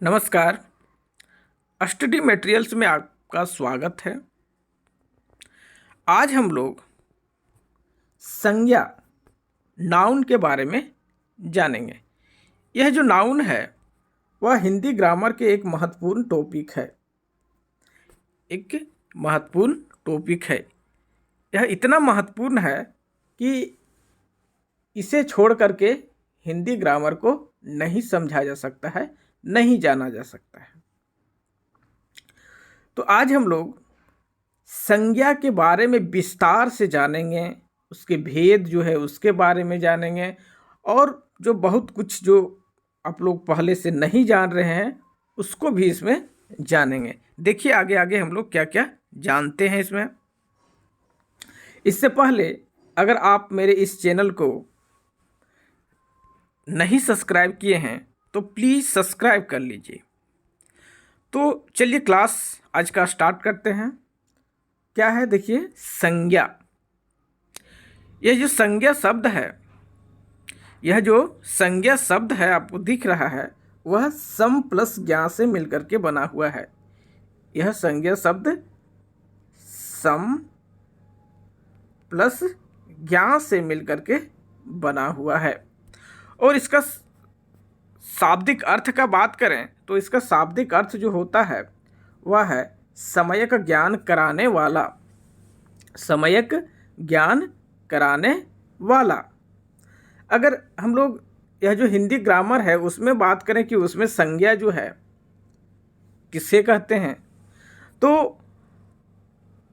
नमस्कार। Study materials में आपका स्वागत है। आज हम लोग संज्ञा नाउन के बारे में जानेंगे। यह जो नाउन है वह हिंदी ग्रामर के एक महत्वपूर्ण टॉपिक है। यह इतना महत्वपूर्ण है कि इसे छोड़ करके हिंदी ग्रामर को नहीं समझा जा सकता है, नहीं जाना जा सकता है। तो आज हम लोग संज्ञा के बारे में विस्तार से जानेंगे, उसके भेद जो है उसके बारे में जानेंगे, और जो बहुत कुछ जो आप लोग पहले से नहीं जान रहे हैं उसको भी इसमें जानेंगे। देखिए आगे आगे हम लोग क्या क्या जानते हैं इसमें। इससे पहले अगर आप मेरे इस चैनल को नहीं सब्सक्राइब किए हैं तो प्लीज़ सब्सक्राइब कर लीजिए। तो चलिए क्लास आज का स्टार्ट करते हैं। क्या है देखिए, संज्ञा। यह जो संज्ञा शब्द है आपको दिख रहा है, वह सम प्लस ज्ञा से मिलकर के बना हुआ है। यह संज्ञा शब्द सम प्लस ज्ञा से मिलकर के बना हुआ है। और इसका शाब्दिक अर्थ का बात करें तो इसका शाब्दिक अर्थ जो होता है वह है समयक ज्ञान कराने वाला। समयक ज्ञान कराने वाला। अगर हम लोग यह जो हिंदी ग्रामर है उसमें बात करें कि उसमें संज्ञा जो है किसे कहते हैं, तो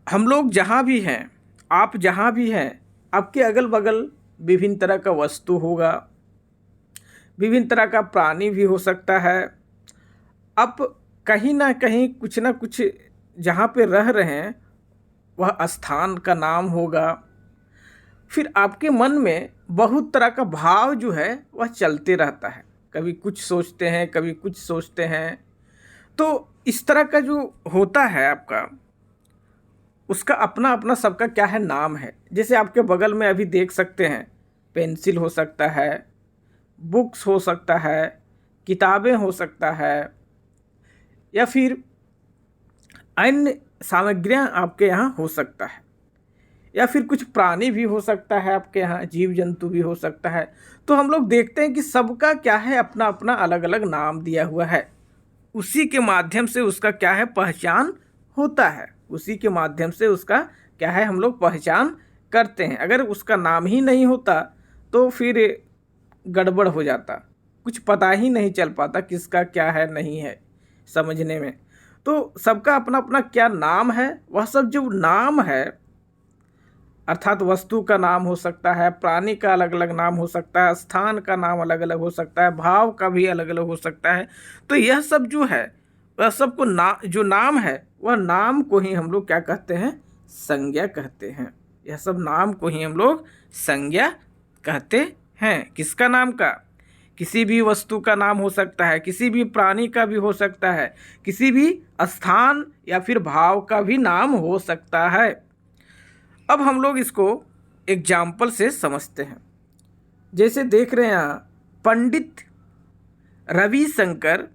हम लोग जहाँ भी हैं, आप जहाँ भी हैं, आपके अगल बगल विभिन्न तरह का वस्तु होगा, विभिन्न तरह का प्राणी भी हो सकता है। आप कहीं ना कहीं कुछ ना कुछ जहाँ पे रह रहे हैं वह स्थान का नाम होगा। फिर आपके मन में बहुत तरह का भाव जो है वह चलते रहता है, कभी कुछ सोचते हैं कभी कुछ सोचते हैं। तो इस तरह का जो होता है आपका, उसका अपना अपना सबका क्या है नाम है। जैसे आपके बगल में अभी देख सकते हैं, पेंसिल हो सकता है, बुक्स हो सकता है, किताबें हो सकता है, या फिर अन्य सामग्रियां आपके यहाँ हो सकता है, या फिर कुछ प्राणी भी हो सकता है आपके यहाँ, जीव जंतु भी हो सकता है। तो हम लोग देखते हैं कि सबका क्या है अपना अपना अलग अलग नाम दिया हुआ है। उसी के माध्यम से उसका क्या है पहचान होता है, उसी के माध्यम से उसका क्या है हम लोग पहचान करते हैं। अगर उसका नाम ही नहीं होता तो फिर गड़बड़ हो जाता, कुछ पता ही नहीं चल पाता किसका क्या है नहीं है समझने में। तो सबका अपना अपना क्या नाम है, वह सब जो नाम है अर्थात वस्तु का नाम हो सकता है, प्राणी का अलग अलग नाम हो सकता है, स्थान का नाम अलग अलग हो सकता है, भाव का भी अलग अलग हो सकता है। तो यह सब जो है वह सबको जो नाम है वह नाम को ही हम लोग क्या कहते हैं, संज्ञा कहते हैं। यह सब नाम को ही हम लोग संज्ञा कहते हैं। किसका नाम का? किसी भी वस्तु का नाम हो सकता है, किसी भी प्राणी का भी हो सकता है, किसी भी स्थान या फिर भाव का भी नाम हो सकता है। अब हम लोग इसको एग्जाम्पल से समझते हैं। जैसे देख रहे हैं पंडित रविशंकर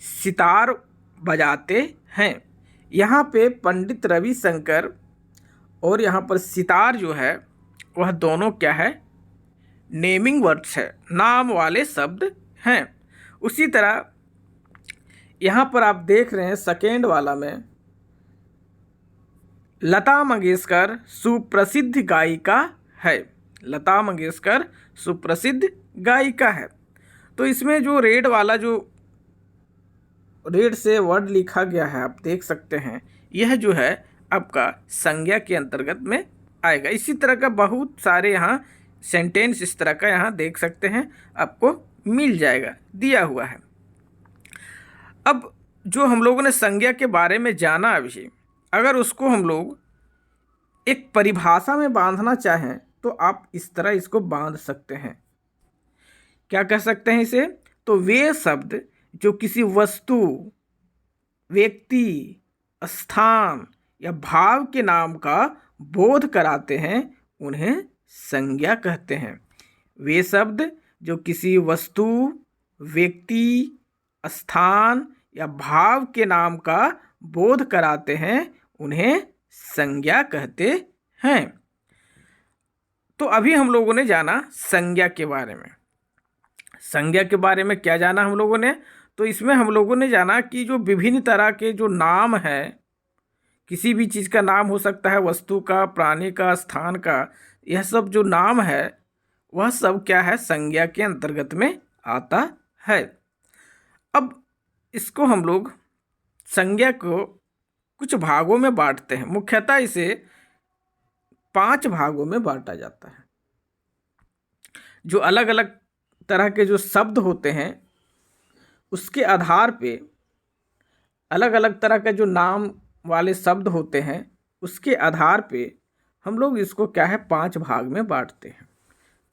सितार बजाते हैं। यहाँ पे पंडित रविशंकर और यहाँ पर सितार जो है वह दोनों क्या है, नेमिंग वर्ड्स है, नाम वाले शब्द हैं। उसी तरह यहाँ पर आप देख रहे हैं सेकेंड वाला में लता मंगेशकर सुप्रसिद्ध गायिका है। लता मंगेशकर सुप्रसिद्ध गायिका है। तो इसमें जो रेड वाला जो रेड से वर्ड लिखा गया है आप देख सकते हैं, यह जो है आपका संज्ञा के अंतर्गत में आएगा। इसी तरह का बहुत सारे यहाँ सेंटेंस इस तरह का यहाँ देख सकते हैं, आपको मिल जाएगा, दिया हुआ है। अब जो हम लोगों ने संज्ञा के बारे में जाना अभी, अगर उसको हम लोग एक परिभाषा में बांधना चाहें तो आप इस तरह इसको बांध सकते हैं। क्या कह सकते हैं इसे? तो वे शब्द जो किसी वस्तु, व्यक्ति, स्थान या भाव के नाम का बोध कराते हैं उन्हें संज्ञा कहते हैं। वे शब्द जो किसी वस्तु, व्यक्ति, स्थान या भाव के नाम का बोध कराते हैं उन्हें संज्ञा कहते हैं। तो अभी हम लोगों ने जाना संज्ञा के बारे में। संज्ञा के बारे में क्या जाना हम लोगों ने? तो इसमें हम लोगों ने जाना कि जो विभिन्न तरह के जो नाम है, किसी भी चीज़ का नाम हो सकता है, वस्तु का, प्राणी का, स्थान का, यह सब जो नाम है वह सब क्या है? संज्ञा के अंतर्गत में आता है। अब इसको हम लोग संज्ञा को कुछ भागों में बांटते हैं। मुख्यतः इसे 5 भागों में बांटा जाता है। जो अलग अलग तरह के जो शब्द होते हैं उसके आधार पे, अलग अलग तरह का जो नाम वाले शब्द होते हैं उसके आधार पे हम लोग इसको क्या है? 5 भाग में बांटते हैं।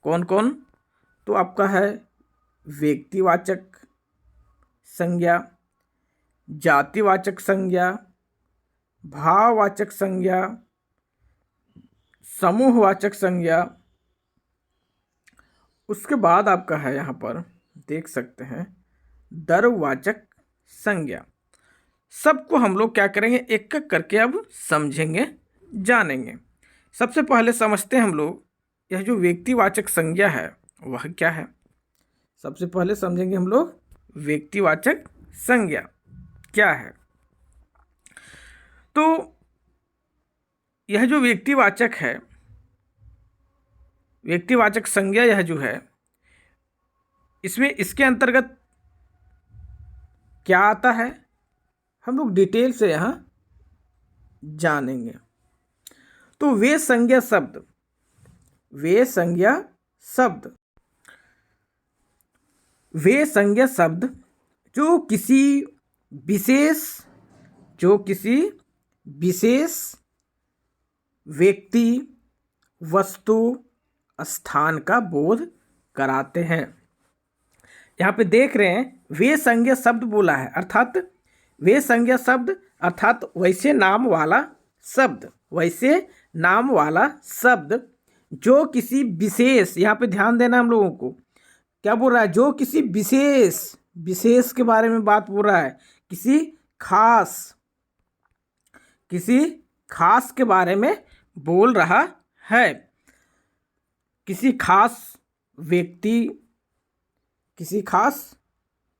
कौन कौन? तो आपका है व्यक्तिवाचक संज्ञा, जातिवाचक संज्ञा, भाववाचक संज्ञा, समूहवाचक संज्ञा। उसके बाद आपका है, यहाँ पर देख सकते हैं, द्रव्यवाचक संज्ञा। सबको हम लोग क्या करेंगे? एक एक करके अब समझेंगे, जानेंगे। सबसे पहले समझते हैं हम लोग यह जो व्यक्तिवाचक संज्ञा है वह क्या है। सबसे पहले समझेंगे हम लोग व्यक्तिवाचक संज्ञा क्या है। तो यह जो व्यक्तिवाचक है, व्यक्तिवाचक संज्ञा यह जो है, इसमें इसके अंतर्गत क्या आता है हम लोग डिटेल से यहाँ जानेंगे। तो वे संज्ञा शब्द, वे संज्ञा शब्द, वे संज्ञा शब्द जो किसी विशेष व्यक्ति, वस्तु, स्थान का बोध कराते हैं। यहाँ पे देख रहे हैं वे संज्ञा शब्द बोला है, अर्थात वे संज्ञा शब्द अर्थात वैसे नाम वाला शब्द, वैसे नाम वाला शब्द जो किसी विशेष, यहाँ पे ध्यान देना हम लोगों को, क्या बोल रहा है? जो किसी विशेष के बारे में बात बोल रहा है, किसी खास के बारे में बोल रहा है। किसी खास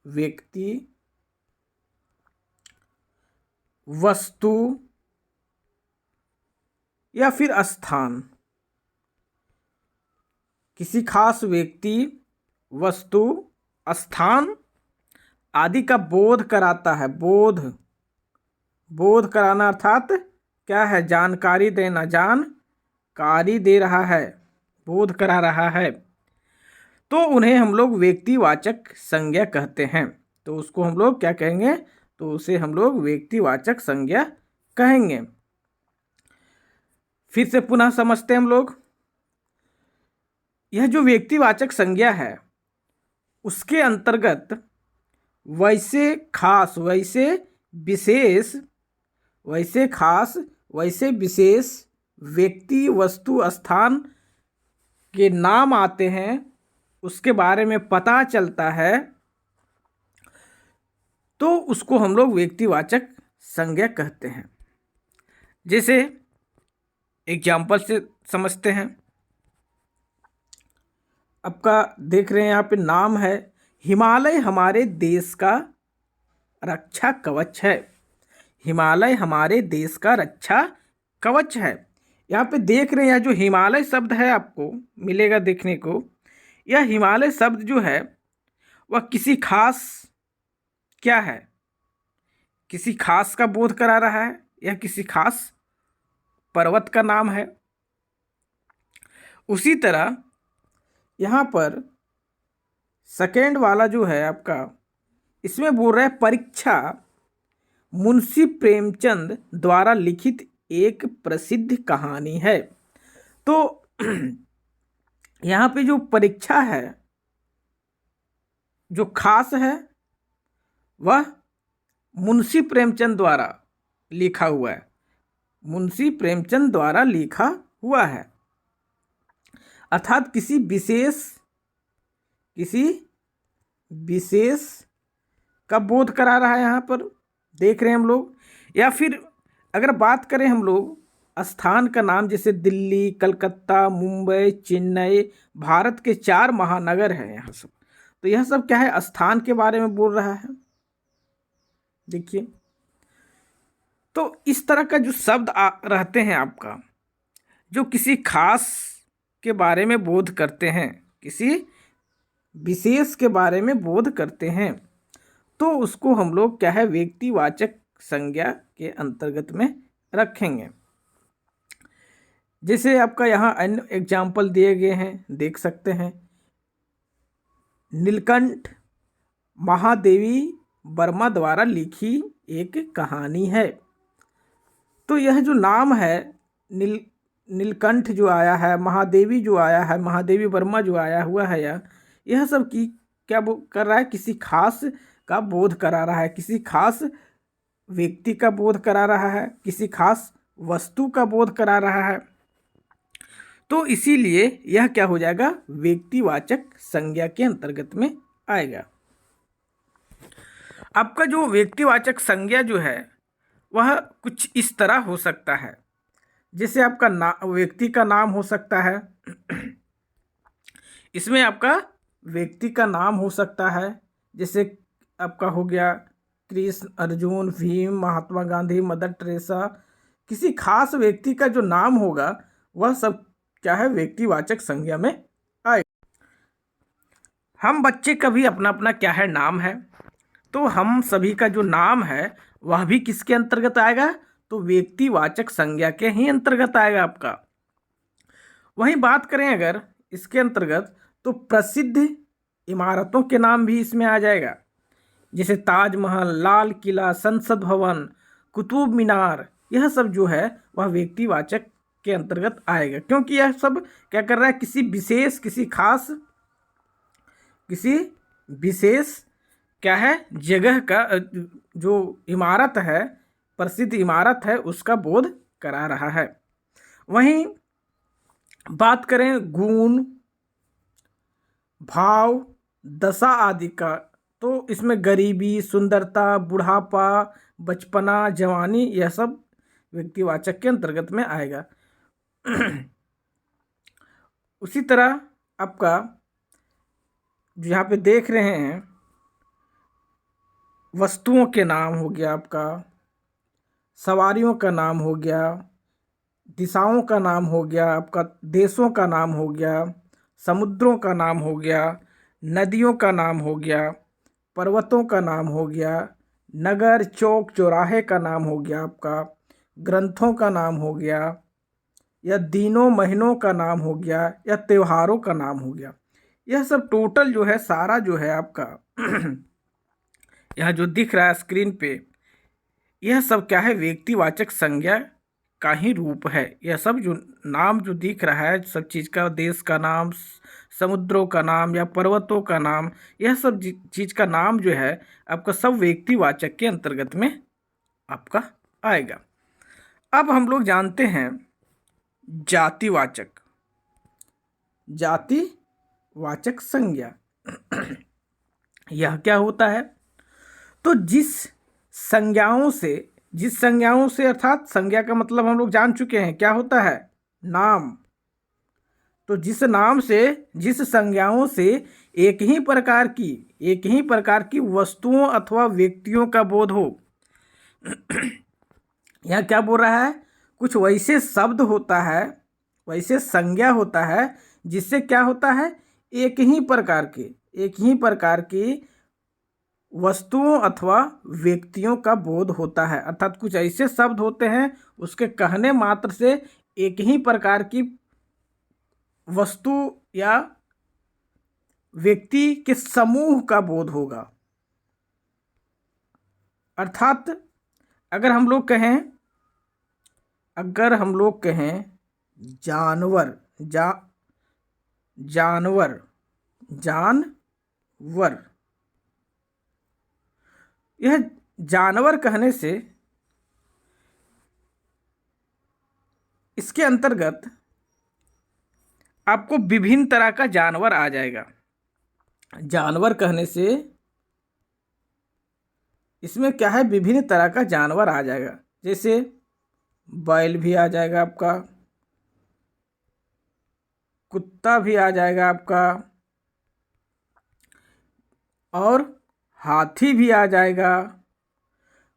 व्यक्ति, वस्तु या फिर स्थान, किसी खास व्यक्ति, वस्तु, स्थान आदि का बोध कराता है। बोध कराना अर्थात क्या है? जानकारी देना, जानकारी दे रहा है, बोध करा रहा है। तो उन्हें हम लोग व्यक्तिवाचक संज्ञा कहते हैं। तो उसको हम लोग क्या कहेंगे? तो उसे हम लोग व्यक्तिवाचक संज्ञा कहेंगे। फिर से पुनः समझते हैं हम लोग। यह जो व्यक्तिवाचक संज्ञा है उसके अंतर्गत वैसे विशेष व्यक्ति, वस्तु, स्थान के नाम आते हैं, उसके बारे में पता चलता है, तो उसको हम लोग व्यक्तिवाचक संज्ञा कहते हैं। जैसे एग्जाम्पल से समझते हैं। आपका देख रहे हैं यहाँ पे नाम है, हिमालय हमारे देश का रक्षा कवच है। हिमालय हमारे देश का रक्षा कवच है। यहाँ पे देख रहे हैं जो हिमालय शब्द है आपको मिलेगा देखने को, यह हिमालय शब्द जो है वह किसी खास, क्या है? किसी खास का बोध करा रहा है। यह किसी खास पर्वत का नाम है। उसी तरह यहाँ पर सेकेंड वाला जो है आपका, इसमें बोल रहा है परीक्षा मुंशी प्रेमचंद द्वारा लिखित एक प्रसिद्ध कहानी है। तो यहाँ पे जो परीक्षा है, जो खास है, वह मुंशी प्रेमचंद द्वारा लिखा हुआ है। मुंशी प्रेमचंद द्वारा लिखा हुआ है, अर्थात किसी विशेष का बोध करा रहा है, यहाँ पर देख रहे हैं हम लोग। या फिर अगर बात करें हम लोग स्थान का नाम, जैसे दिल्ली, कलकत्ता, मुंबई, चेन्नई, भारत के 4 महानगर हैं यहाँ सब, तो यह सब क्या है, स्थान के बारे में बोल रहा है। देखिए, तो इस तरह का जो शब्द रहते हैं आपका, जो किसी खास के बारे में बोध करते हैं, किसी विशेष के बारे में बोध करते हैं, तो उसको हम लोग क्या है, व्यक्तिवाचक संज्ञा के अंतर्गत में रखेंगे। जैसे आपका यहाँ अन्य एग्जाम्पल दिए गए हैं, देख सकते हैं। नीलकंठ महादेवी वर्मा द्वारा लिखी एक कहानी है। तो यह जो नाम है नीलकंठ जो आया है, महादेवी जो आया है, महादेवी वर्मा जो आया हुआ है, यह सब की क्या कर रहा है, किसी खास का बोध करा रहा है, किसी खास व्यक्ति का बोध करा रहा है, किसी खास वस्तु का बोध करा रहा है। तो इसीलिए यह क्या हो जाएगा, व्यक्तिवाचक संज्ञा के अंतर्गत में आएगा। आपका जो व्यक्तिवाचक संज्ञा जो है वह कुछ इस तरह हो सकता है, जैसे आपका व्यक्ति का नाम हो सकता है। इसमें आपका व्यक्ति का नाम हो सकता है, जैसे आपका हो गया कृष्ण, अर्जुन, भीम, महात्मा गांधी, मदर टेरेसा। किसी खास व्यक्ति का जो नाम होगा वह सब क्या है, व्यक्तिवाचक संज्ञा में आए। हम बच्चे का भी अपना अपना क्या है, नाम है। तो हम सभी का जो नाम है वह भी किसके अंतर्गत आएगा, तो व्यक्तिवाचक संज्ञा के ही अंतर्गत आएगा आपका। वहीं बात करें अगर इसके अंतर्गत, तो प्रसिद्ध इमारतों के नाम भी इसमें आ जाएगा, जैसे ताजमहल, लाल किला, संसद भवन, कुतुब मीनार। यह सब जो है वह व्यक्तिवाचक के अंतर्गत आएगा, क्योंकि यह सब क्या कर रहा है, किसी विशेष, किसी खास, किसी विशेष क्या है, जगह का जो इमारत है, प्रसिद्ध इमारत है, उसका बोध करा रहा है। वहीं बात करें गुण, भाव, दशा आदि का, तो इसमें गरीबी, सुंदरता, बुढ़ापा, बचपना, जवानी, यह सब व्यक्तिवाचक के अंतर्गत में आएगा। उसी तरह आपका जो यहाँ पे देख रहे हैं, वस्तुओं के नाम हो गया आपका, सवारियों का नाम हो गया, दिशाओं का नाम हो गया आपका, देशों का नाम हो गया, समुद्रों का नाम हो गया, नदियों का नाम हो गया, पर्वतों का नाम हो गया, नगर, चौक, चौराहे का नाम हो गया आपका, ग्रंथों का नाम हो गया, या दिनों महीनों का नाम हो गया, या त्योहारों का नाम हो गया। यह सब टोटल जो है, सारा जो है आपका यह जो दिख रहा है स्क्रीन पे, यह सब क्या है, व्यक्तिवाचक संज्ञा का ही रूप है। यह सब जो नाम जो दिख रहा है, सब चीज़ का, देश का नाम, समुद्रों का नाम या पर्वतों का नाम, यह सब चीज़ का नाम जो है आपका सब व्यक्तिवाचक के अंतर्गत में आपका आएगा। अब हम लोग जानते हैं जातिवाचक, जातिवाचक संज्ञा। यह क्या होता है, तो जिस संज्ञाओं से अर्थात संज्ञा का मतलब हम लोग जान चुके हैं क्या होता है, नाम। तो जिस नाम से, जिस संज्ञाओं से एक ही प्रकार की वस्तुओं अथवा व्यक्तियों का बोध हो। यह क्या बोल रहा है, कुछ वैसे शब्द होता है, वैसे संज्ञा होता है, जिससे क्या होता है, एक ही प्रकार की वस्तुओं अथवा व्यक्तियों का बोध होता है। अर्थात कुछ ऐसे शब्द होते हैं, उसके कहने मात्र से एक ही प्रकार की वस्तु या व्यक्ति के समूह का बोध होगा। अर्थात अगर हम लोग कहें जानवर, यह जानवर कहने से इसके अंतर्गत आपको विभिन्न तरह का जानवर आ जाएगा। जानवर कहने से इसमें क्या है, विभिन्न तरह का जानवर आ जाएगा, जैसे बैल भी आ जाएगा आपका, कुत्ता भी आ जाएगा आपका, और हाथी भी आ जाएगा,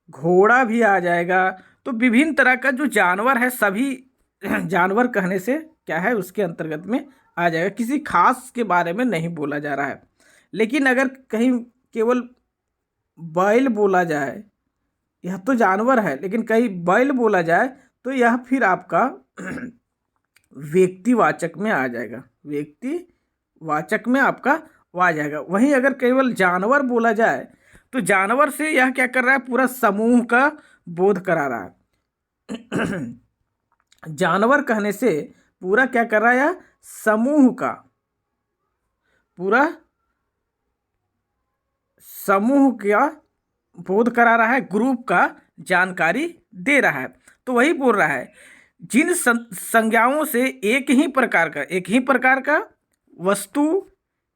घोड़ा भी आ जाएगा। तो विभिन्न तरह का जो जानवर है, सभी जानवर कहने से क्या है, उसके अंतर्गत में आ जाएगा। किसी खास के बारे में नहीं बोला जा रहा है। लेकिन अगर कहीं केवल बैल बोला जाए, यह तो जानवर है, लेकिन कहीं बैल बोला जाए तो यह फिर आपका व्यक्तिवाचक में आ जाएगा, व्यक्तिवाचक में आपका वो आ जाएगा। वहीं अगर केवल जानवर बोला जाए तो जानवर से यह क्या कर रहा है, पूरा समूह का बोध करा रहा है। जानवर कहने से पूरा क्या कर रहा है, यह समूह का, पूरा समूह का बोध करा रहा है, ग्रुप का जानकारी दे रहा है। तो वही बोल रहा है, जिन संज्ञाओं से एक ही प्रकार का वस्तु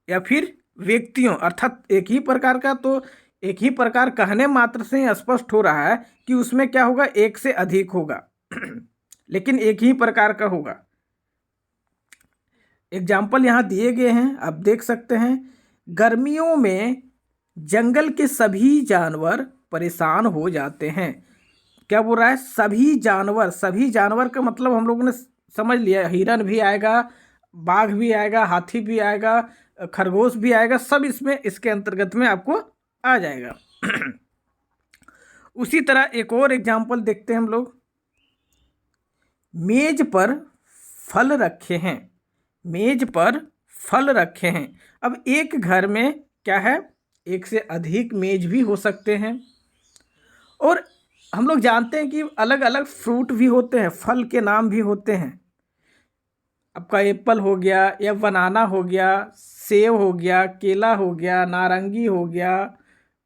या फिर व्यक्तियों, अर्थात एक ही प्रकार का, तो एक ही प्रकार कहने मात्र से स्पष्ट हो रहा है कि उसमें क्या होगा, एक से अधिक होगा, लेकिन एक ही प्रकार का होगा। एग्जाम्पल यहाँ दिए गए हैं, आप देख सकते हैं। गर्मियों में जंगल के सभी जानवर परेशान हो जाते हैं। क्या बोल रहा है, सभी जानवर का मतलब हम लोगों ने समझ लिया, हिरन भी आएगा, बाघ भी आएगा, हाथी भी आएगा, खरगोश भी आएगा, सब इसमें इसके अंतर्गत में आपको आ जाएगा। उसी तरह एक और एग्जाम्पल देखते हैं हम लोग। मेज पर फल रखे हैं, मेज पर फल रखे हैं। अब एक घर में क्या है, एक से अधिक मेज भी हो सकते हैं, और हम लोग जानते हैं कि अलग अलग फ्रूट भी होते हैं, फल के नाम भी होते हैं। आपका एप्पल हो गया, या बनाना हो गया, सेब हो गया, केला हो गया, नारंगी हो गया,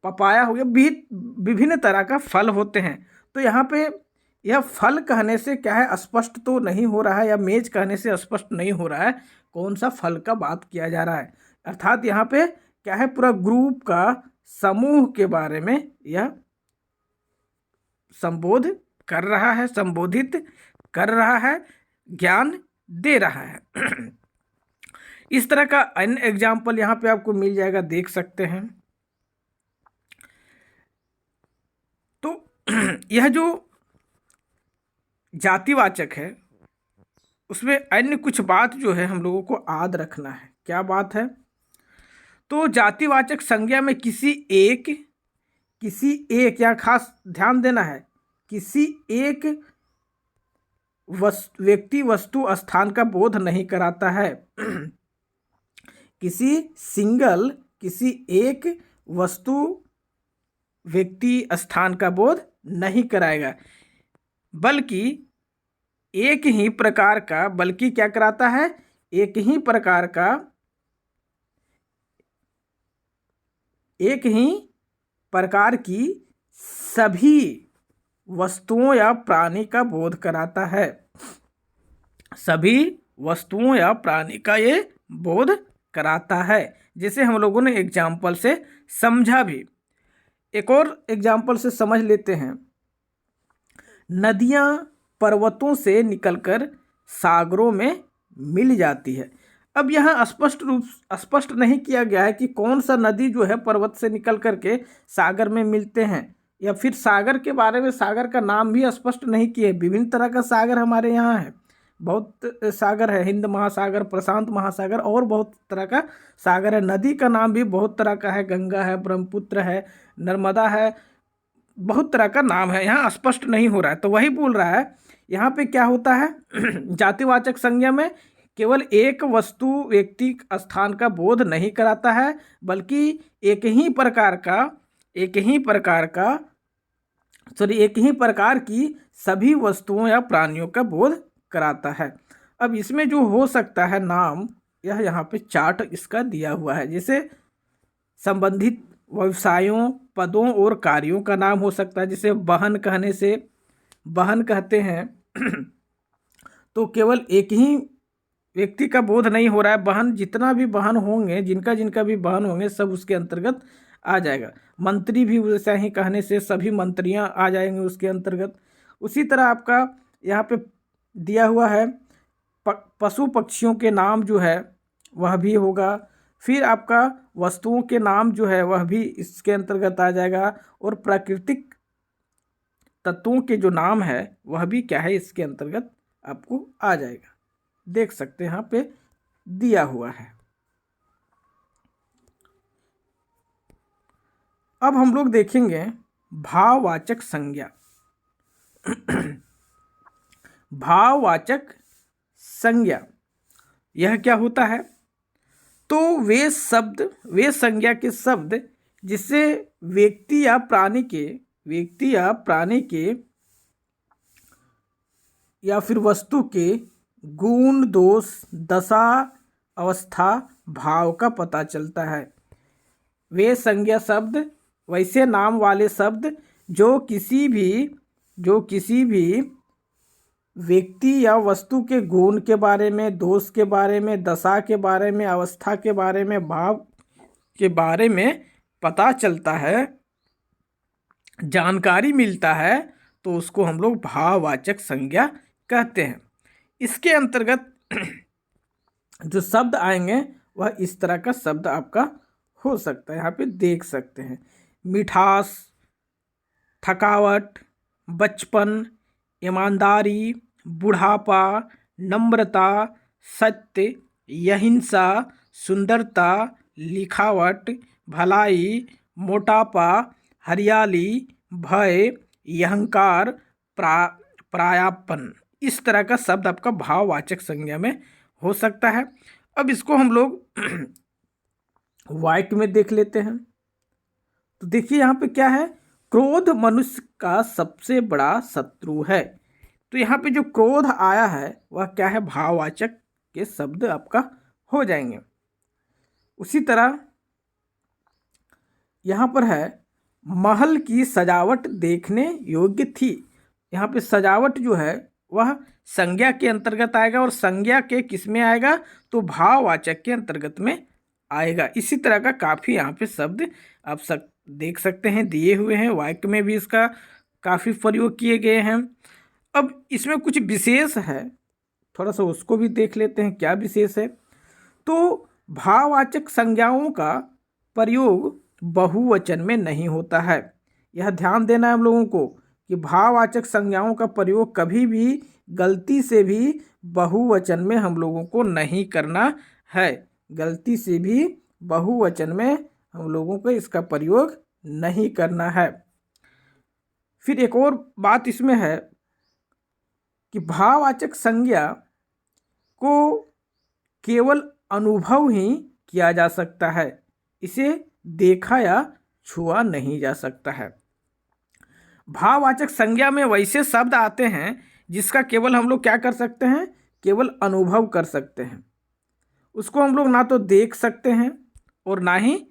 पपाया हो गया, विभिन्न तरह का फल होते हैं। तो यहाँ पे यह फल कहने से क्या है, स्पष्ट तो नहीं हो रहा है, या मेज कहने से स्पष्ट नहीं हो रहा है कौन सा फल का बात किया जा रहा है। अर्थात यहाँ पे क्या है, पूरा ग्रुप का, समूह के बारे में यह संबोध कर रहा है, संबोधित कर रहा है, ज्ञान दे रहा है। इस तरह का अन्य एग्जाम्पल यहाँ पे आपको मिल जाएगा, देख सकते हैं। तो यह जो जातिवाचक है, उसमें अन्य कुछ बात जो है हम लोगों को याद रखना है। क्या बात है, तो जातिवाचक संज्ञा में किसी एक या खास ध्यान देना है, किसी एक व्यक्ति, वस्तु, स्थान का बोध नहीं कराता है। किसी एक वस्तु, व्यक्ति, स्थान का बोध नहीं कराएगा, बल्कि एक ही प्रकार का, बल्कि क्या कराता है, एक ही प्रकार की सभी वस्तुओं या प्राणी का बोध कराता है। सभी वस्तुओं या प्राणी का ये बोध कराता है, जिसे हम लोगों ने एग्जाम्पल से समझा भी। एक और एग्जाम्पल से समझ लेते हैं। नदियाँ पर्वतों से निकलकर सागरों में मिल जाती है। अब यहाँ स्पष्ट नहीं किया गया है कि कौन सा नदी जो है पर्वत से निकल करके सागर में मिलते हैं, या फिर सागर के बारे में, सागर का नाम भी स्पष्ट नहीं किए। विभिन्न तरह का सागर हमारे यहाँ है, बहुत सागर है, हिंद महासागर, प्रशांत महासागर, और बहुत तरह का सागर है। नदी का नाम भी बहुत तरह का है, गंगा है, ब्रह्मपुत्र है, नर्मदा है, बहुत तरह का नाम है, यहाँ स्पष्ट नहीं हो रहा है। तो वही बोल रहा है, यहाँ पे क्या होता है, जातिवाचक संज्ञा में केवल एक वस्तु, व्यक्ति, स्थान का बोध नहीं कराता है, बल्कि एक ही प्रकार की सभी वस्तुओं या प्राणियों का बोध कराता है। अब इसमें जो हो सकता है नाम, यह यहाँ पे चार्ट इसका दिया हुआ है। जैसे संबंधित व्यवसायों, पदों और कार्यों का नाम हो सकता है। जैसे वाहन कहने से, वाहन कहते हैं तो केवल एक ही व्यक्ति का बोध नहीं हो रहा है। वाहन, जितना भी वाहन होंगे, जिनका भी वाहन होंगे, सब उसके अंतर्गत आ जाएगा। मंत्री भी वैसा ही कहने से सभी मंत्रियां आ जाएंगे उसके अंतर्गत। उसी तरह आपका यहाँ पे दिया हुआ है पशु पक्षियों के नाम जो है वह भी होगा। फिर आपका वस्तुओं के नाम जो है वह भी इसके अंतर्गत आ जाएगा। और प्राकृतिक तत्वों के जो नाम है वह भी क्या है इसके अंतर्गत आपको आ जाएगा। देख सकते हैं यहाँ पे दिया हुआ है। अब हम लोग देखेंगे भाववाचक संज्ञा। भाववाचक संज्ञा यह क्या होता है? तो वे संज्ञा के शब्द जिससे व्यक्ति या प्राणी के या फिर वस्तु के गुण, दोष, दशा, अवस्था, भाव का पता चलता है। वे संज्ञा शब्द वैसे नाम वाले शब्द जो किसी भी व्यक्ति या वस्तु के गुण के बारे में, दोष के बारे में, दशा के बारे में, अवस्था के बारे में, भाव के बारे में पता चलता है, जानकारी मिलता है, तो उसको हम लोग भाववाचक संज्ञा कहते हैं। इसके अंतर्गत जो शब्द आएंगे वह इस तरह का शब्द आपका हो सकता है। यहाँ पे देख सकते हैं मिठास, थकावट, बचपन, ईमानदारी, बुढ़ापा, नम्रता, सत्य, अहिंसा, सुंदरता, लिखावट, भलाई, मोटापा, हरियाली, भय, अहंकार, प्रायापन। इस तरह का शब्द आपका भाववाचक संज्ञा में हो सकता है। अब इसको हम लोग वाक्य में देख लेते हैं। तो देखिए यहाँ पे क्या है, क्रोध मनुष्य का सबसे बड़ा शत्रु है। तो यहाँ पे जो क्रोध आया है वह क्या है, भाववाचक के शब्द आपका हो जाएंगे। उसी तरह यहाँ पर है महल की सजावट देखने योग्य थी। यहाँ पे सजावट जो है वह संज्ञा के अंतर्गत आएगा और संज्ञा के किस में आएगा, तो भाववाचक के अंतर्गत में आएगा। इसी तरह का काफ़ी यहाँ पे शब्द आप देख सकते हैं दिए हुए हैं। वाक्य में भी इसका काफ़ी प्रयोग किए गए हैं। अब इसमें कुछ विशेष है, थोड़ा सा उसको भी देख लेते हैं क्या विशेष है। तो भाववाचक संज्ञाओं का प्रयोग बहुवचन में नहीं होता है। यह ध्यान देना है हम लोगों को कि भाववाचक संज्ञाओं का प्रयोग कभी भी गलती से भी बहुवचन में हम लोगों को नहीं करना है। गलती से भी बहुवचन में हम लोगों को इसका प्रयोग नहीं करना है। फिर एक और बात इसमें है कि भाववाचक संज्ञा को केवल अनुभव ही किया जा सकता है, इसे देखा या छुआ नहीं जा सकता है। भाववाचक संज्ञा में वैसे शब्द आते हैं जिसका केवल हम लोग क्या कर सकते हैं, केवल अनुभव कर सकते हैं। उसको हम लोग ना तो देख सकते हैं और ना ही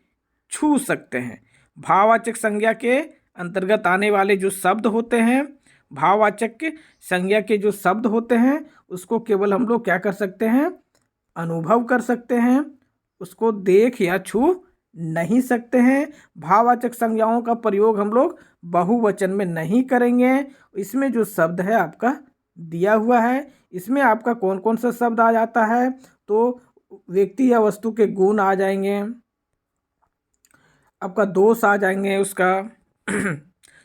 छू सकते हैं। भाववाचक संज्ञा के अंतर्गत आने वाले जो शब्द होते हैं, भाववाचक संज्ञा के जो शब्द होते हैं, उसको केवल हम लोग क्या कर सकते हैं, अनुभव कर सकते हैं, उसको देख या छू नहीं सकते हैं। भाववाचक संज्ञाओं का प्रयोग हम लोग बहुवचन में नहीं करेंगे। इसमें जो शब्द है आपका दिया हुआ है, इसमें आपका कौन कौन सा शब्द आ जाता है, तो व्यक्ति या वस्तु के गुण आ जाएंगे, आपका दोष आ जाएंगे उसका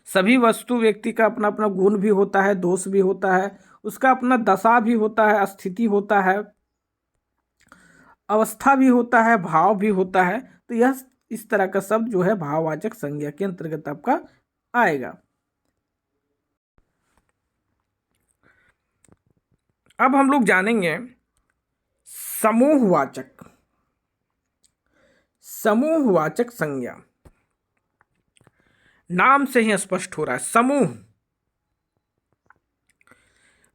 सभी वस्तु व्यक्ति का अपना अपना गुण भी होता है, दोष भी होता है, उसका अपना दशा भी होता है, स्थिति होता है, अवस्था भी होता है, भाव भी होता है। तो यह इस तरह का शब्द जो है भाववाचक संज्ञा के अंतर्गत आपका आएगा। अब हम लोग जानेंगे समूहवाचक संज्ञा। नाम से ही स्पष्ट हो रहा है समूह।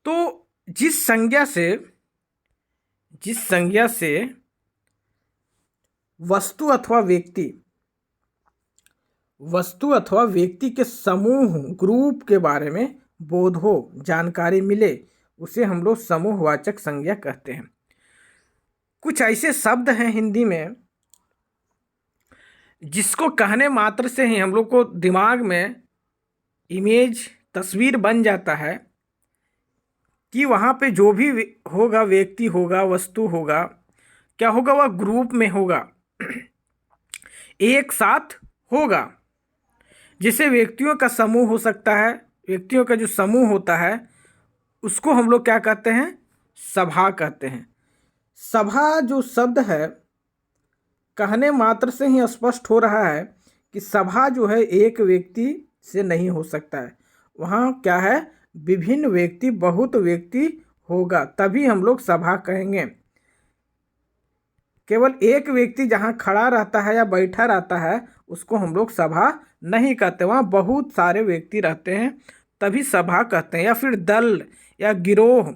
तो जिस संज्ञा से वस्तु अथवा व्यक्ति के समूह, ग्रुप के बारे में बोध हो, जानकारी मिले, उसे हम लोग समूहवाचक संज्ञा कहते हैं। कुछ ऐसे शब्द हैं हिंदी में जिसको कहने मात्र से ही हम लोग को दिमाग में इमेज तस्वीर बन जाता है कि वहाँ पे जो भी होगा, व्यक्ति होगा, वस्तु होगा, क्या होगा, वह ग्रुप में होगा, एक साथ होगा। जिसे व्यक्तियों का समूह हो सकता है, व्यक्तियों का जो समूह होता है उसको हम लोग क्या कहते हैं, सभा कहते हैं। सभा जो शब्द है, कहने मात्र से ही स्पष्ट हो रहा है कि सभा जो है एक व्यक्ति से नहीं हो सकता है, वहाँ क्या है, विभिन्न व्यक्ति, बहुत व्यक्ति होगा, तभी हम लोग सभा कहेंगे। केवल एक व्यक्ति जहाँ खड़ा रहता है या बैठा रहता है उसको हम लोग सभा नहीं कहते, वहाँ बहुत सारे व्यक्ति रहते हैं तभी सभा कहते हैं। या फिर दल या गिरोह,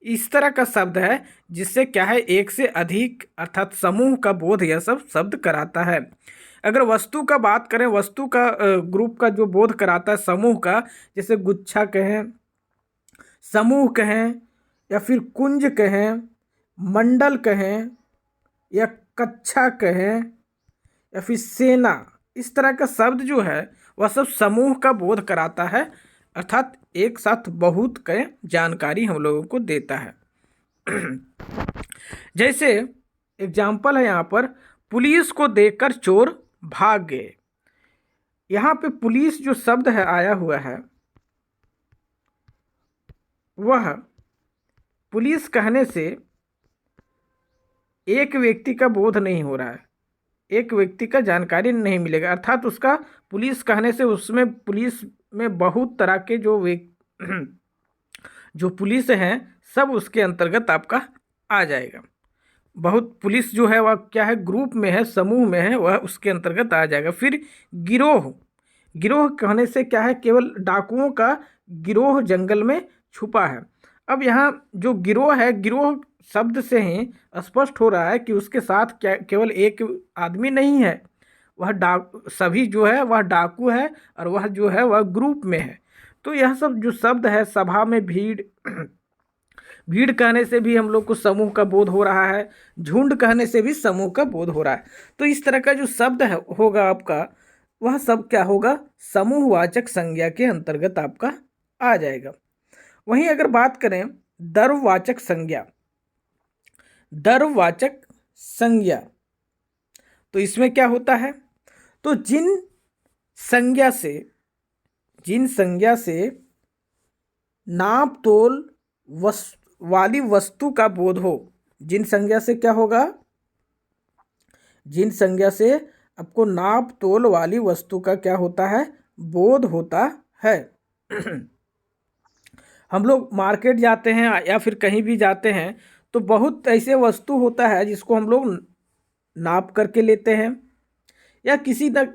इस तरह का शब्द है जिससे क्या है, एक से अधिक अर्थात समूह का बोध यह सब शब्द कराता है। अगर वस्तु का बात करें, वस्तु का ग्रुप का जो बोध कराता है, समूह का, जैसे गुच्छा कहें, समूह कहें, या फिर कुंज कहें, मंडल कहें, या कक्षा कहें, या फिर सेना, इस तरह का शब्द जो है वह सब समूह का बोध कराता है, अर्थात एक साथ बहुत के जानकारी हम लोगों को देता है। जैसे एग्जाम्पल है यहाँ पर, पुलिस को देखकर चोर भाग गए। यहाँ पे पुलिस जो शब्द है आया हुआ है, वह पुलिस कहने से एक व्यक्ति का बोध नहीं हो रहा है, एक व्यक्ति का जानकारी नहीं मिलेगा, अर्थात उसका पुलिस कहने से उसमें पुलिस में बहुत तरह के जो पुलिस हैं सब उसके अंतर्गत आपका आ जाएगा। बहुत पुलिस जो है वह क्या है, ग्रुप में है, समूह में है, वह उसके अंतर्गत आ जाएगा। फिर गिरोह, गिरोह कहने से क्या है, केवल डाकुओं का गिरोह जंगल में छुपा है। अब यहाँ जो गिरोह है, गिरोह शब्द से ही स्पष्ट हो रहा है कि उसके साथ क्या केवल एक आदमी नहीं है, वह सभी जो है वह डाकू है, और वह जो है वह ग्रुप में है। तो यह सब जो शब्द है, सभा में भीड़, भीड़ कहने से भी हम लोग को समूह का बोध हो रहा है, झुंड कहने से भी समूह का बोध हो रहा है। तो इस तरह का जो शब्द है होगा आपका, वह सब क्या होगा, समूहवाचक संज्ञा के अंतर्गत आपका आ जाएगा। वहीं अगर बात करें द्रव्यवाचक संज्ञा, द्रव्यवाचक संज्ञा, तो इसमें क्या होता है, तो जिन संज्ञा से नाप तोल वाली वस्तु का बोध हो, जिन संज्ञा से क्या होगा, जिन संज्ञा से आपको नाप तोल वाली वस्तु का क्या होता है, बोध होता है। हम लोग मार्केट जाते हैं या फिर कहीं भी जाते हैं तो बहुत ऐसे वस्तु होता है जिसको हम लोग नाप करके लेते हैं, या किसी न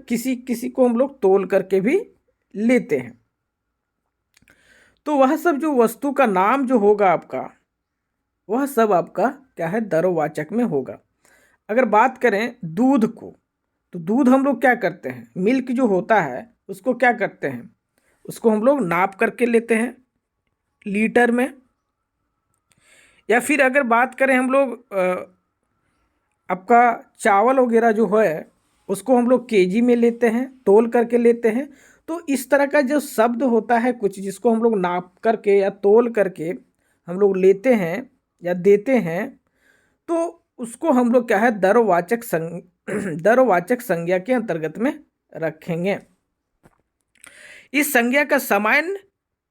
किसी को हम लोग तोल करके भी लेते हैं। तो वह सब जो वस्तु का नाम जो होगा आपका, वह सब आपका क्या है, द्रव्यवाचक में होगा। अगर बात करें दूध को, तो दूध हम लोग क्या करते हैं, मिल्क जो होता है उसको क्या करते हैं, उसको हम लोग नाप करके लेते हैं लीटर में। या फिर अगर बात करें हम लोग आपका चावल वगैरह जो है उसको हम लोग केजी में लेते हैं, तोल करके लेते हैं। तो इस तरह का जो शब्द होता है कुछ, जिसको हम लोग नाप करके या तोल करके हम लोग लेते हैं या देते हैं, तो उसको हम लोग क्या है, द्रव्यवाचक संज्ञा के अंतर्गत में रखेंगे। इस संज्ञा का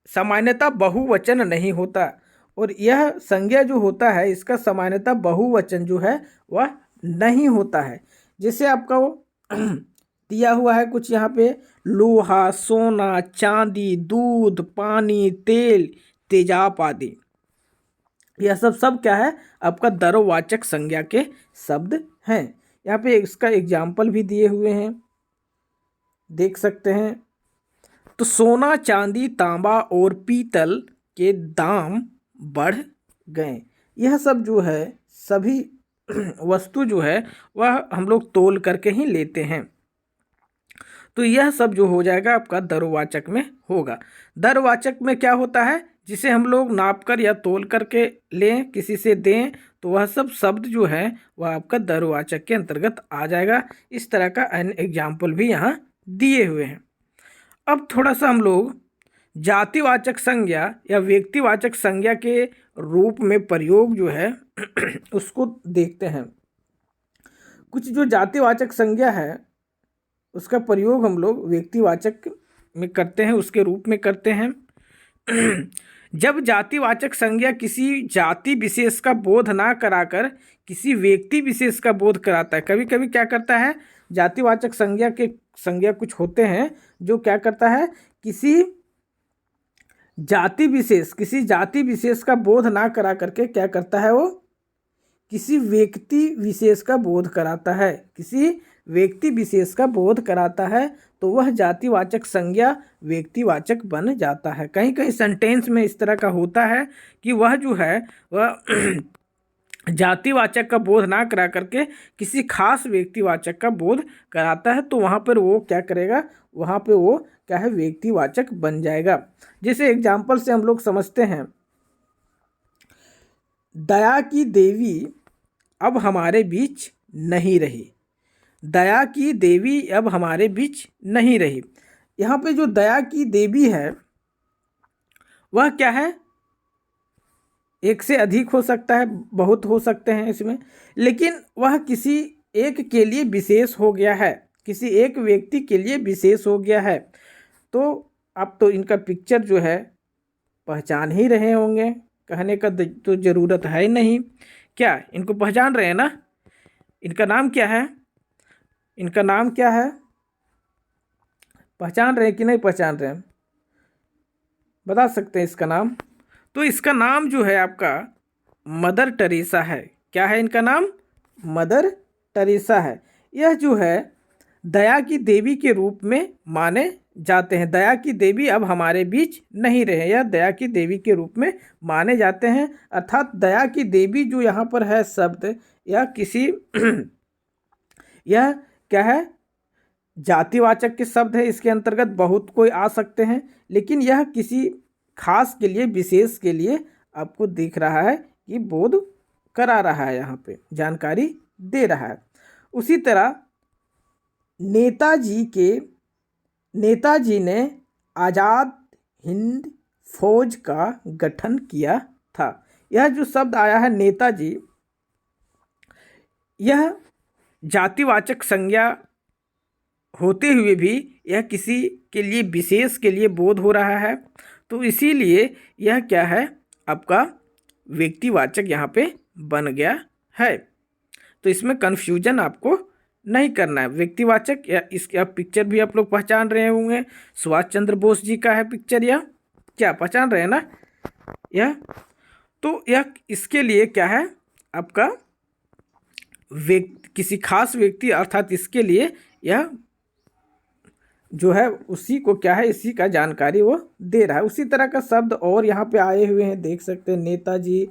सामान्यतः बहुवचन नहीं होता, और यह संज्ञा जो होता है इसका सामान्यतः बहुवचन जो है वह नहीं होता है। जैसे आपका वो दिया हुआ है कुछ यहाँ पे, लोहा, सोना, चांदी, दूध, पानी, तेल, तेजाब आदि, यह सब क्या है, आपका द्रव्यवाचक संज्ञा के शब्द हैं। यहाँ पे इसका एग्जाम्पल भी दिए हुए हैं, देख सकते हैं। तो सोना, चांदी, तांबा और पीतल के दाम बढ़ गए। यह सब जो है, सभी वस्तु जो है वह हम लोग तोल करके ही लेते हैं। तो यह सब जो हो जाएगा आपका द्रव्यवाचक में होगा। द्रव्यवाचक में क्या होता है, जिसे हम लोग नाप कर या तोल करके लें, किसी से दें, तो वह सब शब्द जो है वह आपका दरवाचक के अंतर्गत आ जाएगा। इस तरह का एन एग्जाम्पल भी यहाँ दिए हुए हैं। अब थोड़ा सा हम लोग जातिवाचक संज्ञा या व्यक्तिवाचक संज्ञा के रूप में प्रयोग जो है उसको देखते हैं। कुछ जो जातिवाचक संज्ञा है उसका प्रयोग हम लोग व्यक्तिवाचक में करते हैं, उसके रूप में करते हैं। जब जातिवाचक संज्ञा किसी जाति विशेष का बोध ना कराकर किसी व्यक्ति विशेष का बोध कराता है। कभी कभी क्या करता है, जातिवाचक संज्ञा कुछ होते हैं जो क्या करता है, किसी जाति विशेष का बोध ना करा करके क्या करता है, वो किसी व्यक्ति विशेष का बोध कराता है, किसी व्यक्ति विशेष का बोध कराता है, तो वह जातिवाचक संज्ञा व्यक्तिवाचक बन जाता है। कहीं कहीं सेंटेंस में इस तरह का होता है कि वह जो है वह जातिवाचक का बोध ना करा करके किसी खास व्यक्तिवाचक का बोध कराता है, तो वहाँ पर वो क्या करेगा, वहाँ पे वो क्या है, व्यक्तिवाचक बन जाएगा। जैसे एग्जाम्पल से हम लोग समझते हैं, दया की देवी अब हमारे बीच नहीं रही। दया की देवी अब हमारे बीच नहीं रही। यहाँ पे जो दया की देवी है वह क्या है, एक से अधिक हो सकता है, बहुत हो सकते हैं इसमें, लेकिन वह किसी एक के लिए विशेष हो गया है, किसी एक व्यक्ति के लिए विशेष हो गया है। तो आप तो इनका पिक्चर जो है पहचान ही रहे होंगे, कहने का तो ज़रूरत है नहीं। क्या इनको पहचान रहे हैं ना? इनका नाम क्या है, इनका नाम क्या है, पहचान रहे हैं कि नहीं पहचान रहे हैं, बता सकते हैं इसका नाम? तो इसका नाम जो है आपका मदर टेरेसा है। क्या है इनका नाम? मदर टेरेसा है। यह जो है दया की देवी के रूप में माने जाते हैं। दया की देवी अब हमारे बीच नहीं रहे, यह दया की देवी के रूप में माने जाते हैं। अर्थात दया की देवी जो यहाँ पर है शब्द, यह किसी यह क्या है, जातिवाचक के शब्द है। इसके अंतर्गत बहुत कोई आ सकते हैं, लेकिन यह किसी खास के लिए, विशेष के लिए आपको दिख रहा है कि बोध करा रहा है, यहाँ पे जानकारी दे रहा है। उसी तरह नेताजी ने आज़ाद हिंद फौज का गठन किया था। यह जो शब्द आया है नेताजी, यह जातिवाचक संज्ञा होते हुए भी यह किसी के लिए, विशेष के लिए बोध हो रहा है, तो इसीलिए यह क्या है, आपका व्यक्तिवाचक यहाँ पे बन गया है। तो इसमें कन्फ्यूजन आपको नहीं करना है। व्यक्तिवाचक या इसका पिक्चर भी आप लोग पहचान रहे होंगे, सुभाष चंद्र बोस जी का है पिक्चर, या क्या पहचान रहे हैं ना यह? तो यह इसके लिए क्या है, आपका किसी खास व्यक्ति, अर्थात इसके लिए यह जो है उसी को क्या है, इसी का जानकारी वो दे रहा है। उसी तरह का शब्द और यहाँ पे आए हुए हैं, देख सकते हैं, नेताजी,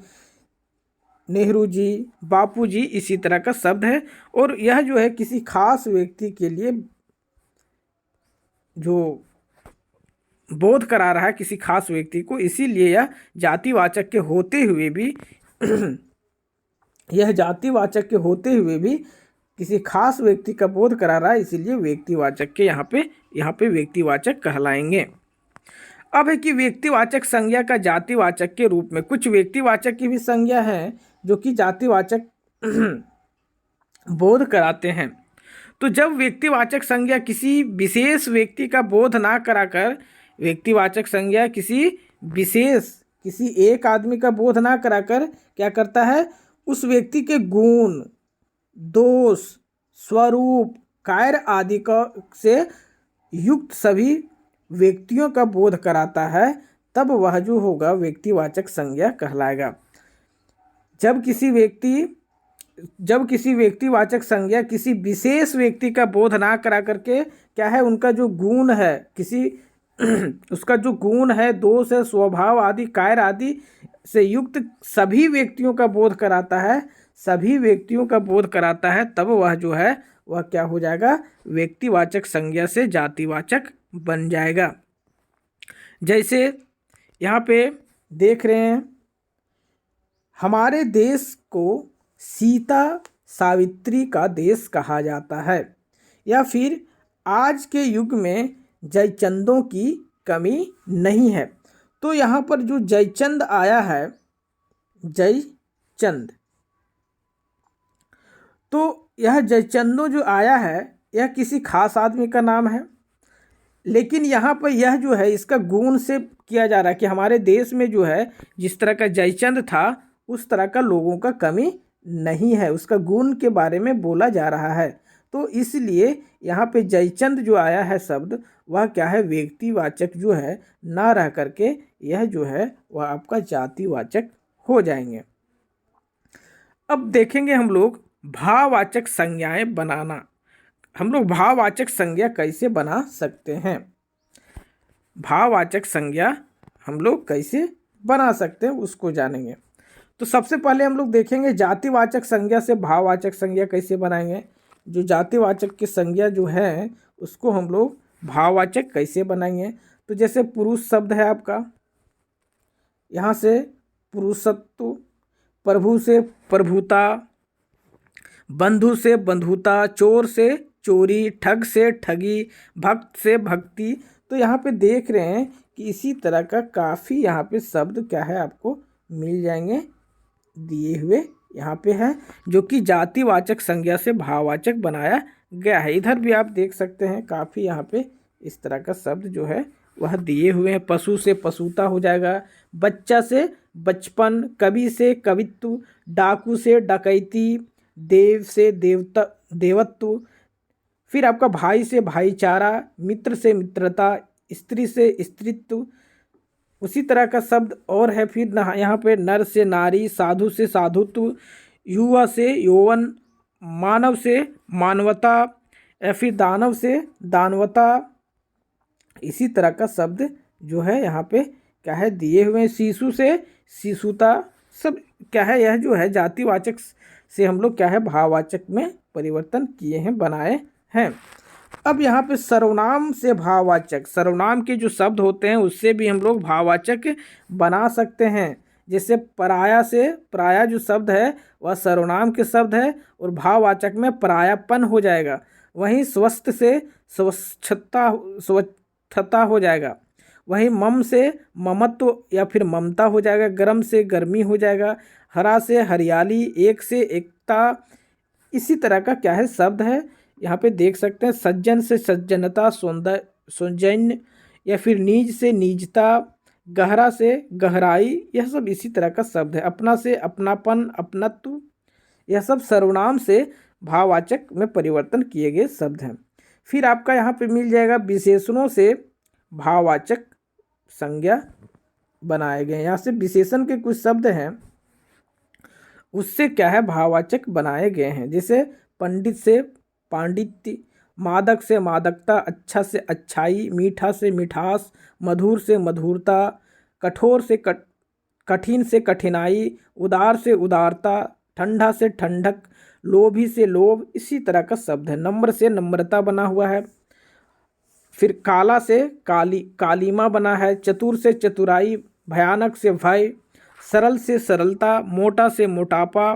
नेहरू जी, बापू जी, इसी तरह का शब्द है। और यह जो है किसी खास व्यक्ति के लिए जो बोध करा रहा है, किसी खास व्यक्ति को, इसीलिए यह जातिवाचक के होते हुए भी यह जातिवाचक के होते हुए भी किसी खास व्यक्ति का बोध करा रहा है, इसीलिए व्यक्तिवाचक के यहाँ पे व्यक्तिवाचक कहलाएंगे। अब है कि व्यक्तिवाचक संज्ञा का जातिवाचक के रूप में, कुछ व्यक्तिवाचक की भी संज्ञा है जो कि जातिवाचक बोध कराते हैं। तो जब व्यक्तिवाचक संज्ञा किसी विशेष व्यक्ति का बोध ना कराकर, व्यक्तिवाचक संज्ञा किसी विशेष, किसी एक आदमी का बोध ना कराकर क्या करता है, उस व्यक्ति के गुण, दोष, स्वरूप, कार्य आदि का से युक्त सभी व्यक्तियों का बोध कराता है, तब वह जो होगा व्यक्तिवाचक संज्ञा कहलाएगा। जब किसी व्यक्तिवाचक संज्ञा किसी विशेष व्यक्ति का बोध ना करा करके क्या है, उनका जो गुण है, किसी उसका जो गुण है, दोष है, स्वभाव आदि, कार्य आदि से युक्त सभी व्यक्तियों का बोध कराता है, सभी व्यक्तियों का बोध कराता है, तब वह जो है वह क्या हो जाएगा, व्यक्तिवाचक संज्ञा से जातिवाचक बन जाएगा। जैसे यहाँ पे देख रहे हैं, हमारे देश को सीता सावित्री का देश कहा जाता है, या फिर आज के युग में जयचंदों की कमी नहीं है। तो यहाँ पर जो जयचंद आया है, जयचंद, तो यह जयचंदो जो आया है यह किसी खास आदमी का नाम है, लेकिन यहाँ पर यह जो है इसका गुण से किया जा रहा है कि हमारे देश में जो है जिस तरह का जयचंद था उस तरह का लोगों का कमी नहीं है, उसका गुण के बारे में बोला जा रहा है। तो इसलिए यहाँ पे जयचंद जो आया है शब्द, वह क्या है, व्यक्तिवाचक जो है ना रह करके यह जो है वह आपका जातिवाचक हो जाएंगे। अब देखेंगे हम लोग भाववाचक संज्ञाएं बनाना। हम लोग भाववाचक संज्ञा कैसे बना सकते हैं, भाववाचक संज्ञा हम लोग कैसे बना सकते हैं उसको जानेंगे। तो सबसे पहले हम लोग देखेंगे जातिवाचक संज्ञा से भाववाचक संज्ञा कैसे बनाएंगे। जो जातिवाचक की संज्ञा जो है उसको हम लोग भाववाचक कैसे बनाएंगे। तो जैसे पुरुष शब्द है आपका, यहाँ से पुरुषत्व, प्रभु से प्रभुता, बंधु से बंधुता, चोर से चोरी, ठग से ठगी, भक्त से भक्ति। तो यहाँ पे देख रहे हैं कि इसी तरह का काफ़ी यहाँ पे शब्द क्या है आपको मिल जाएंगे, दिए हुए यहाँ पे है, जो कि जातिवाचक संज्ञा से भाववाचक बनाया गया है। इधर भी आप देख सकते हैं काफ़ी यहाँ पे इस तरह का शब्द जो है वह दिए हुए हैं। पशु से पशुता हो जाएगा, बच्चा से बचपन, कवि से कवित्व, डाकू से डकैती, देव से देवता देवत्व, फिर आपका भाई से भाईचारा, मित्र से मित्रता, स्त्री से स्त्रीत्व। उसी तरह का शब्द और है फिर यहाँ पे नर से नारी, साधु से साधुत्व, युवा से यौवन, मानव से मानवता, या फिर दानव से दानवता। इसी तरह का शब्द जो है यहाँ पे क्या है दिए हुए हैं। शिशु से शिशुता, सब क्या है यह जो है जातिवाचक से हम लोग क्या है भाववाचक में परिवर्तन किए हैं, बनाए हैं। अब यहाँ पे सर्वनाम से भाववाचक, सर्वनाम के जो शब्द होते हैं उससे भी हम लोग भाववाचक बना सकते हैं। जैसे पराया से, पराया जो शब्द है वह सर्वनाम के शब्द है और भाववाचक में परायापन हो जाएगा। वहीं स्वस्थ से स्वच्छता हो जाएगा। वहीं मम से ममत्व या फिर ममता हो जाएगा। गर्म से गर्मी हो जाएगा। हरा से हरियाली, एक से एकता। इसी तरह का क्या है शब्द है यहाँ पे देख सकते हैं। सज्जन से सज्जनता, सौजन्य, या फिर नीज से नीजता, गहरा से गहराई, यह सब इसी तरह का शब्द है। अपना से अपनापन, अपनत्व, यह सब सर्वनाम से भाववाचक में परिवर्तन किए गए शब्द हैं। फिर आपका यहाँ पे मिल जाएगा विशेषणों से भाववाचक संज्ञा बनाए गए। यहाँ से विशेषण के कुछ शब्द हैं उससे क्या है भाववाचक बनाए गए हैं। जैसे पंडित से पांडित्य, मादक से मादकता, अच्छा से अच्छाई, मीठा से मिठास, मधुर से मधुरता, कठोर से कठिन से कठिनाई, उदार से उदारता, ठंडा से ठंडक, लोभी से लोभ। इसी तरह का शब्द है। नम्र से नम्रता बना हुआ है। फिर काला से कालीमा बना है। चतुर से चतुराई, भयानक से भय, सरल से सरलता, मोटा से मोटापा।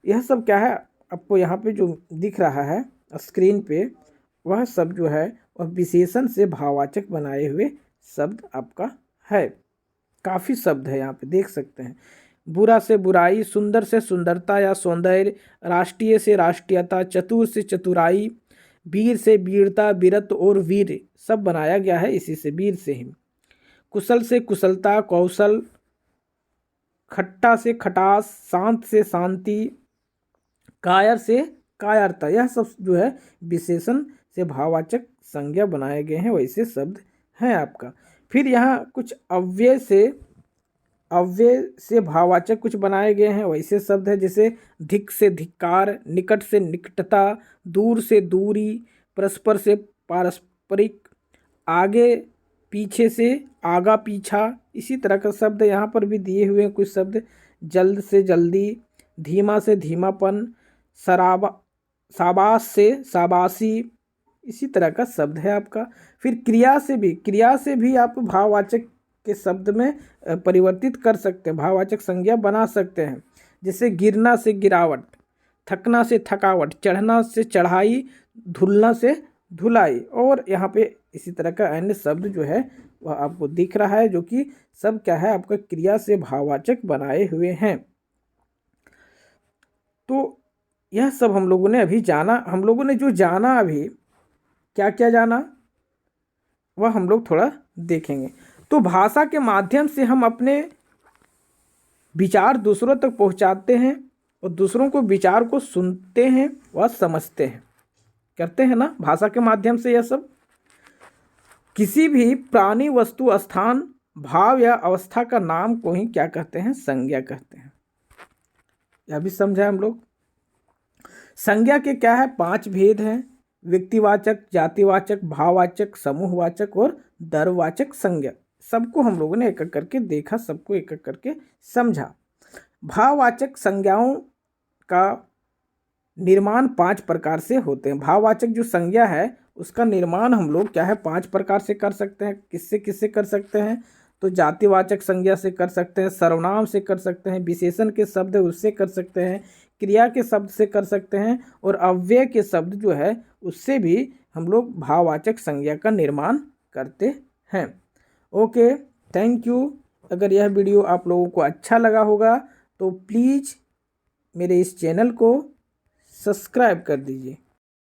यह सब क्या है आपको यहाँ पे जो दिख रहा है स्क्रीन पे, वह सब जो है वह विशेषण से भाववाचक बनाए हुए शब्द आपका है। काफ़ी शब्द है यहाँ पे देख सकते हैं। बुरा से बुराई, सुंदर से सुंदरता या सौंदर्य, राष्ट्रीय से राष्ट्रीयता, चतुर से चतुराई, वीर से वीरता, वीरत्व और वीर सब बनाया गया है इसी से, वीर से ही। कुशल से कुशलता, कौशल, खट्टा से खटास, शांत से शांति, कायर से कायरता। यह सब जो है विशेषण से भाववाचक संज्ञा बनाए गए हैं, वैसे शब्द हैं आपका। फिर यहाँ कुछ अव्यय से भाववाचक कुछ बनाए गए हैं, वैसे शब्द है। जैसे धिक से धिक्कार, निकट से निकटता, दूर से दूरी, परस्पर से पारस्परिक, आगे पीछे से आगा पीछा। इसी तरह का शब्द यहाँ पर भी दिए हुए हैं कुछ शब्द। जल्द से जल्दी, धीमा से धीमापन, शाबाश से शाबाशी। इसी तरह का शब्द है आपका। फिर क्रिया से भी आप भाववाचक के शब्द में परिवर्तित कर सकते हैं, भाववाचक संज्ञा बना सकते हैं। जैसे गिरना से गिरावट, थकना से थकावट, चढ़ना से चढ़ाई, धुलना से धुलाई। और यहाँ पे इसी तरह का अन्य शब्द जो है वह आपको दिख रहा है, जो कि सब क्या है आपका क्रिया से भाववाचक बनाए हुए हैं। तो यह सब हम लोगों ने अभी जाना। हम लोगों ने जो जाना अभी क्या क्या जाना वह हम लोग थोड़ा देखेंगे। तो भाषा के माध्यम से हम अपने विचार दूसरों तक पहुंचाते हैं और दूसरों को विचार को सुनते हैं व समझते हैं, करते हैं ना भाषा के माध्यम से। यह सब किसी भी प्राणी, वस्तु, स्थान, भाव या अवस्था का नाम को ही क्या कहते हैं, संज्ञा कहते हैं। यह भी समझा हम लोग। संज्ञा के क्या है 5 भेद हैं, व्यक्तिवाचक, जातिवाचक, भाववाचक, समूहवाचक और दरवाचक संज्ञा। सबको हम लोगों ने एक एक करके देखा, सबको एक एक करके समझा। भाववाचक संज्ञाओं का निर्माण 5 प्रकार से होते हैं। भाववाचक जो संज्ञा है उसका निर्माण हम लोग क्या है 5 प्रकार से कर सकते हैं। किससे किससे कर सकते हैं? तो जातिवाचक संज्ञा से कर सकते हैं, सर्वनाम से कर सकते हैं, विशेषण के शब्द है उससे कर सकते हैं, क्रिया के शब्द से कर सकते हैं, और अव्यय के शब्द जो है उससे भी हम लोग भाववाचक संज्ञा का निर्माण करते हैं। Okay, thank you. अगर यह वीडियो आप लोगों को अच्छा लगा होगा तो प्लीज़ मेरे इस चैनल को सब्सक्राइब कर दीजिए।